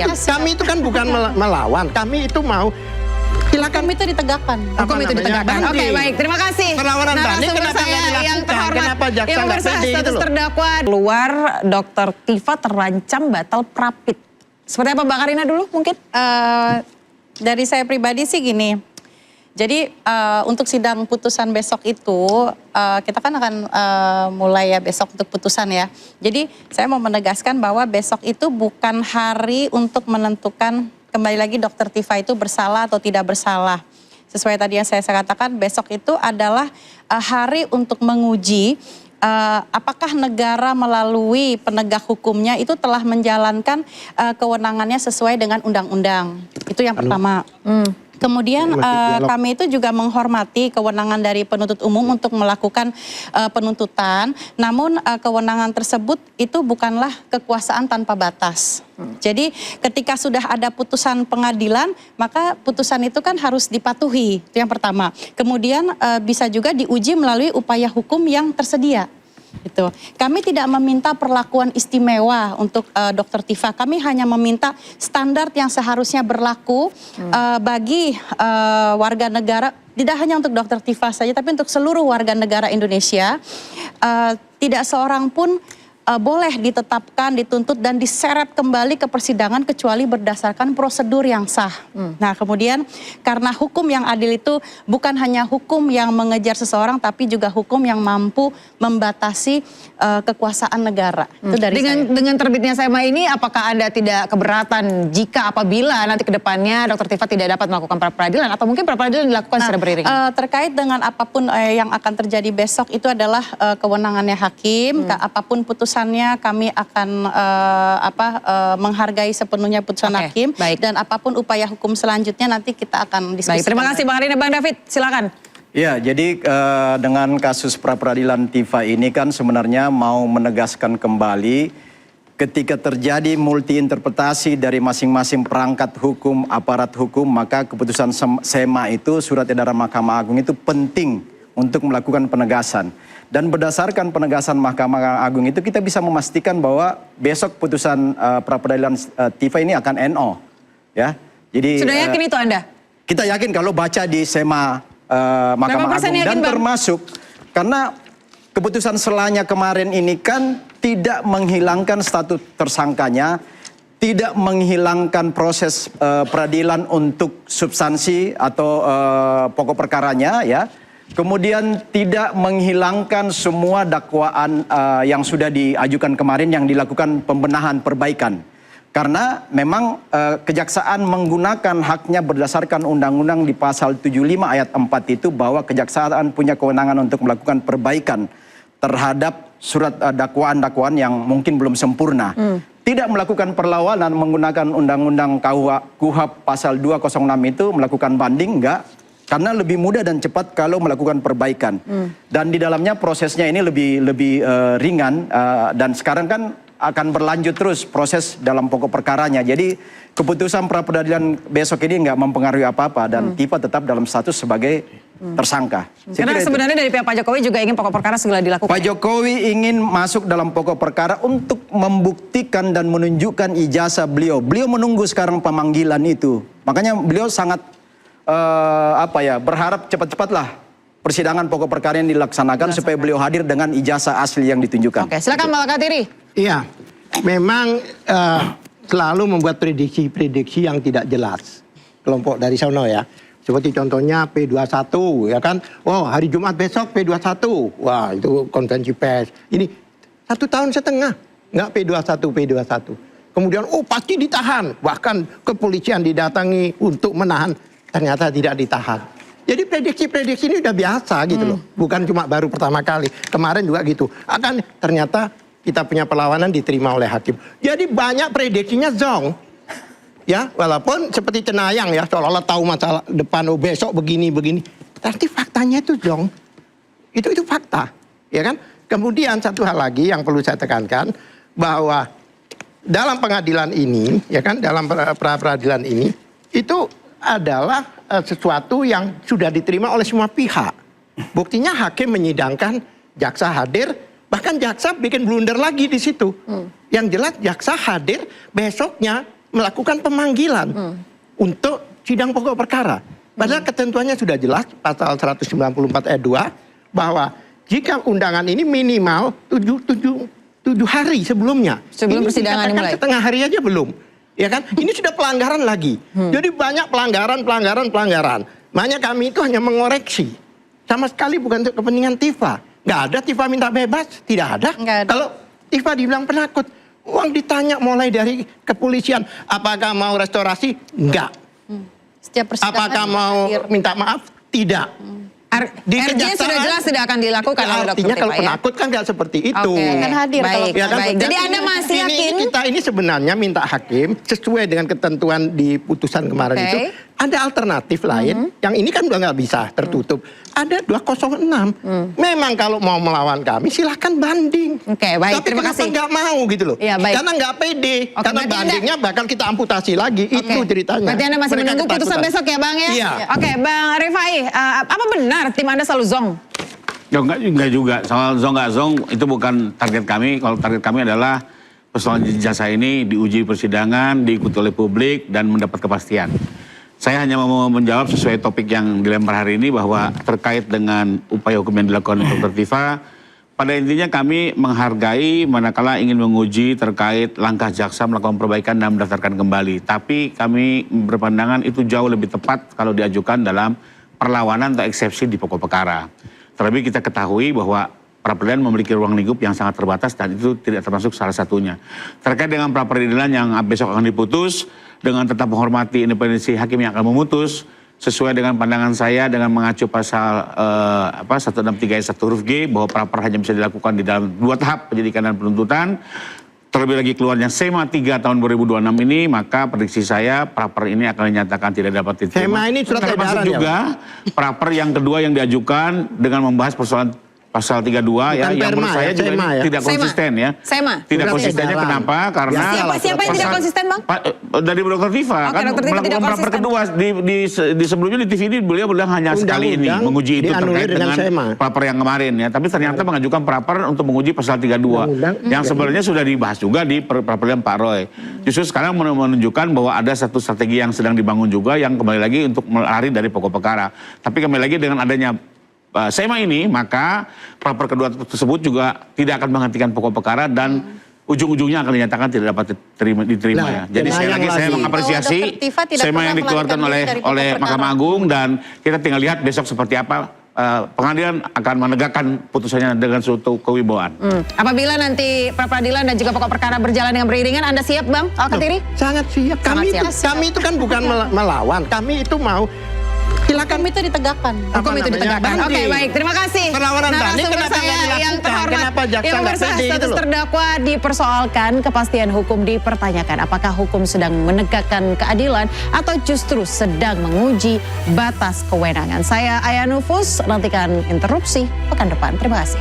kami itu kan bukan melawan, kami itu mau silakan Hukum itu ditegakkan. Hukum itu ditegakkan. Oke, baik. Terima kasih. Perlawanan banding Narasumber kenapa saya nggak dilakukan? yang terhormat, Kenapa jaksa yang nggak bersah pede gitu status loh? terdakwa. Keluar, Dr. Tifa terancam batal prapit. Seperti apa Mbak Karina dulu mungkin? Dari saya pribadi sih gini. Jadi untuk sidang putusan besok itu kita kan akan mulai ya besok untuk putusan ya. Jadi saya mau menegaskan bahwa besok itu bukan hari untuk menentukan kembali lagi Dr. Tifa itu bersalah atau tidak bersalah. Sesuai tadi yang saya katakan, besok itu adalah hari untuk menguji apakah negara melalui penegak hukumnya itu telah menjalankan kewenangannya sesuai dengan undang-undang. Itu yang pertama. Kemudian kami itu juga menghormati kewenangan dari penuntut umum untuk melakukan penuntutan. Namun kewenangan tersebut itu bukanlah kekuasaan tanpa batas. Jadi ketika sudah ada putusan pengadilan, maka putusan itu kan harus dipatuhi. Itu yang pertama. Kemudian bisa juga diuji melalui upaya hukum yang tersedia. Gitu. Kami tidak meminta perlakuan istimewa untuk Dr. Tifa. Kami hanya meminta standar yang seharusnya berlaku bagi warga negara, tidak hanya untuk Dr. Tifa saja, tapi untuk seluruh warga negara Indonesia. Tidak seorang pun boleh ditetapkan, dituntut dan diseret kembali ke persidangan kecuali berdasarkan prosedur yang sah. Nah kemudian karena hukum yang adil itu bukan hanya hukum yang mengejar seseorang, tapi juga hukum yang mampu membatasi kekuasaan negara. Itu dari dengan terbitnya SEMA ini, apakah Anda tidak keberatan jika apabila nanti ke depannya Dr. Tifa tidak dapat melakukan pra-peradilan atau mungkin pra-peradilan dilakukan secara beriringan? Terkait dengan apapun yang akan terjadi besok itu adalah kewenangannya hakim. Apapun putusannya kami akan menghargai sepenuhnya putusan hakim. Baik. Dan apapun upaya hukum selanjutnya nanti kita akan diskusikan. Baik, terima kasih Bang Karina. Bang David, silakan. Ya, jadi dengan kasus pra-peradilan Tifa ini kan sebenarnya mau menegaskan kembali ketika terjadi multi interpretasi dari masing-masing perangkat hukum, aparat hukum, maka keputusan SEMA itu, surat edaran Mahkamah Agung itu penting untuk melakukan penegasan. Dan berdasarkan penegasan Mahkamah Agung itu kita bisa memastikan bahwa besok putusan pra-peradilan Tifa ini akan NO. Ya. Jadi sudah yakin itu Anda? Kita yakin kalau baca di SEMA Mahkamah Agung dan termasuk karena keputusan selanya kemarin ini kan tidak menghilangkan status tersangkanya, tidak menghilangkan proses peradilan untuk substansi atau pokok perkaranya ya. Kemudian tidak menghilangkan semua dakwaan yang sudah diajukan kemarin yang dilakukan pembenahan perbaikan. Karena memang kejaksaan menggunakan haknya berdasarkan undang-undang di pasal 75 ayat 4 itu bahwa kejaksaan punya kewenangan untuk melakukan perbaikan terhadap surat dakwaan-dakwaan yang mungkin belum sempurna. Tidak melakukan perlawanan menggunakan undang-undang KUHP pasal 206 itu melakukan banding, enggak. Karena lebih mudah dan cepat kalau melakukan perbaikan. Dan di dalamnya prosesnya ini lebih ringan dan sekarang kan akan berlanjut terus proses dalam pokok perkaranya. Jadi keputusan pra-peradilan besok ini nggak mempengaruhi apa-apa dan Tifa tetap dalam status sebagai tersangka. Karena sebenarnya dari pihak Pak Jokowi juga ingin pokok perkara segera dilakukan. Pak Jokowi ingin masuk dalam pokok perkara untuk membuktikan dan menunjukkan ijazah beliau. Beliau menunggu sekarang pemanggilan itu. Makanya beliau sangat berharap cepat-cepatlah persidangan pokok perkara yang dilaksanakan supaya beliau hadir dengan ijazah asli yang ditunjukkan. Oke, silakan Mbak Katiri. Iya, memang selalu membuat prediksi-prediksi yang tidak jelas. Kelompok dari sana ya. Seperti contohnya P21 ya kan. Oh hari Jumat besok P21. Wah itu konvensi pers. Ini 1,5 tahun nggak P21. Kemudian oh pasti ditahan. Bahkan kepolisian didatangi untuk menahan. Ternyata tidak ditahan. Jadi prediksi-prediksi ini udah biasa gitu loh. Bukan cuma baru pertama kali. Kemarin juga gitu. Ternyata kita punya perlawanan diterima oleh hakim. Jadi banyak prediksinya zong. Ya, walaupun seperti Cenayang ya, seolah-olah tahu masalah depan, oh besok begini. Tapi faktanya itu zong. Itu fakta, ya kan? Kemudian satu hal lagi yang perlu saya tekankan, bahwa dalam pengadilan ini, ya kan, dalam pra-peradilan ini, itu adalah sesuatu yang sudah diterima oleh semua pihak. Buktinya hakim menyidangkan, jaksa hadir, bahkan jaksa bikin blunder lagi di situ. Yang jelas jaksa hadir besoknya melakukan pemanggilan untuk sidang pokok perkara. Padahal ketentuannya sudah jelas pasal 194 ayat 2 bahwa jika undangan ini minimal 7 hari sebelumnya. Sebelum persidangan dikatakan dimulai. setengah hari aja belum. Ya kan? Ini sudah pelanggaran lagi. Jadi banyak pelanggaran. Makanya kami itu hanya mengoreksi. Sama sekali bukan untuk kepentingan Tifa. Nggak ada Tifa minta bebas, tidak ada. Nggak ada. Kalau Tifa dibilang penakut, uang ditanya mulai dari kepolisian, apakah mau restorasi? Enggak. Setiap persidangan Apakah mau hadir. minta maaf? Tidak. Di RJ sudah kejaksaan, jelas tidak akan dilakukan oleh Dr. artinya kalau Tifa, ya? penakut kan nggak seperti itu. Oke. Kan hadir kalau Baik, Ya kan? baik. Dan Jadi Anda masih yakin? Kita ini sebenarnya minta hakim sesuai dengan ketentuan di putusan kemarin Oke. itu. Ada alternatif lain, yang ini kan udah nggak bisa tertutup. Ada 206. Memang kalau mau melawan kami silahkan banding. Oke, baik. Tapi Terima kenapa kasih. nggak mau gitu loh? Iya, baik. Karena nggak pede. Oke, Karena berarti bandingnya bakal kita amputasi lagi. Oke. Itu ceritanya. Berarti Anda masih Mereka menunggu putusan ketakutan. besok ya Bang ya? Iya. Oke, Bang Rifai, apa benar tim Anda selalu zong? Ya enggak juga, soal zong nggak zong itu bukan target kami. Kalau target kami adalah persoalan jasa ini diuji persidangan, diikuti oleh publik dan mendapat kepastian. Saya hanya mau menjawab sesuai topik yang dilempar hari ini bahwa terkait dengan upaya hukum yang dilakukan oleh Dr. Tifa, pada intinya kami menghargai manakala ingin menguji terkait langkah jaksa melakukan perbaikan dan mendaftarkan kembali. Tapi kami berpandangan itu jauh lebih tepat kalau diajukan dalam perlawanan atau eksepsi di pokok perkara. Terlebih kita ketahui bahwa pra peradilan memiliki ruang lingkup yang sangat terbatas dan itu tidak termasuk salah satunya. Terkait dengan pra peradilan yang besok akan diputus, dengan tetap menghormati independensi hakim yang akan memutus, sesuai dengan pandangan saya dengan mengacu pasal 163 ayat 1 huruf G bahwa pra peradilan hanya bisa dilakukan di dalam 2 tahap penyidikan dan penuntutan. Terlebih lagi keluarnya SEMA 3 tahun 2026 ini, maka prediksi saya praper ini akan dinyatakan tidak dapat diterima. SEMA ini surat Termasuk edaran ya, juga praper yang kedua yang diajukan dengan membahas persoalan pasal 32 ya, yang menurut Perma saya ya, juga SEMA ya. tidak konsisten ya. SEMA. Tidak Surat konsistennya edaran. kenapa? Karena Siapa yang tidak pasal- konsisten, Bang? Dari Dr. Tifa Oke, kan Dr. Tifa tidak melakukan praper konsisten. kedua di sebelumnya di TV ini beliau bilang hanya sekali ini Undang-undang menguji itu dianulir terkait dengan dengan SEMA. praper yang kemarin ya. Tapi ternyata mengajukan praper untuk menguji pasal 32 Undang-undang yang sebenarnya sudah dibahas juga di peradilan Pak Roy. Justru sekarang menunjukkan bahwa ada satu strategi yang sedang dibangun juga yang kembali lagi untuk melari dari pokok perkara. Tapi kembali lagi dengan adanya SEMA ini, maka praper kedua tersebut juga tidak akan menghentikan pokok perkara dan ujung-ujungnya akan dinyatakan tidak dapat diterima Nah, ya. Jadi nah, sekali yang lagi saya lagi. mengapresiasi Bahwa Dr. Tifa tidak SEMA yang pernah dikeluarkan melarikan oleh diri dari pokok perkara. Mahkamah Agung dan kita tinggal lihat besok seperti apa pengadilan akan menegakkan putusannya dengan suatu kewibawaan. Apabila nanti pra peradilan dan juga pokok perkara berjalan dengan beriringan, Anda siap Bang Al-Katiri? Sangat siap. Sangat siap. Kami itu kan bukan melawan. Kami itu mau silakan Hukum itu ditegakkan. Hukum itu namanya, ditegakkan. Oke, banding. baik. Terima kasih. Perlawanan banding Narasumber kenapa saya nggak dilakukan? yang terhormat. Kenapa jaksa Ya, nggak pemirsa, pede gitu status loh? terdakwa dipersoalkan, kepastian hukum dipertanyakan. Apakah hukum sedang menegakkan keadilan atau justru sedang menguji batas kewenangan? Saya Aya Nufus, nantikan interupsi pekan depan. Terima kasih.